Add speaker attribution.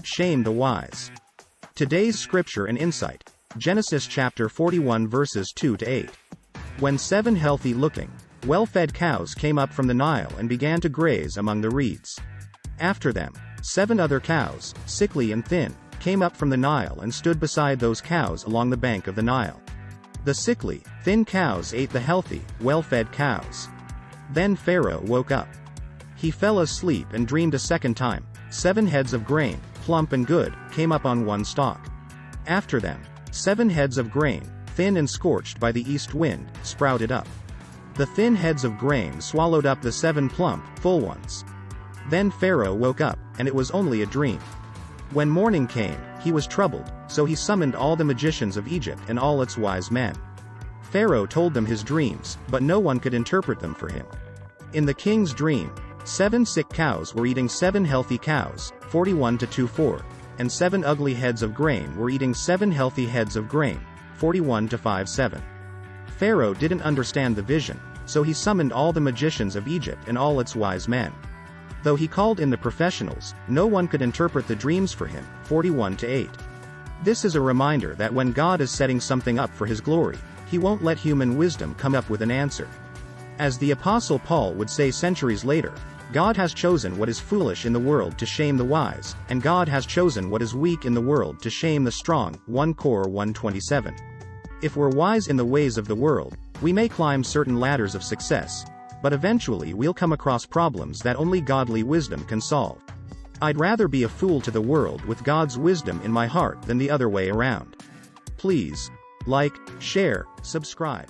Speaker 1: shame the wise. Today's scripture and insight. Genesis chapter 41 verses 2 to 8. When 7 healthy-looking, well-fed cows came up from the Nile and began to graze among the reeds. After them, 7 other cows, sickly and thin, came up from the Nile and stood beside those cows along the bank of the Nile. The sickly, thin cows ate the healthy, well-fed cows. Then Pharaoh woke up. He fell asleep and dreamed a second time. 7 heads of grain, plump and good, came up on one stalk. After them, 7 heads of grain, thin and scorched by the east wind, sprouted up. The thin heads of grain swallowed up the 7 plump, full ones. Then Pharaoh woke up, and it was only a dream. When morning came, he was troubled, so he summoned all the magicians of Egypt and all its wise men. Pharaoh told them his dreams, but no one could interpret them for him. In the king's dream, 7 sick cows were eating 7 healthy cows, 41-24, and 7 ugly heads of grain were eating 7 healthy heads of grain, 41-57. Pharaoh didn't understand the vision, so he summoned all the magicians of Egypt and all its wise men. Though he called in the professionals, no one could interpret the dreams for him, 41-8. This is a reminder that when God is setting something up for his glory, he won't let human wisdom come up with an answer. As the Apostle Paul would say centuries later, God has chosen what is foolish in the world to shame the wise, and God has chosen what is weak in the world to shame the strong, 1 Cor 1:27. If we're wise in the ways of the world, we may climb certain ladders of success, but eventually we'll come across problems that only godly wisdom can solve. I'd rather be a fool to the world with God's wisdom in my heart than the other way around. Please like, share, subscribe.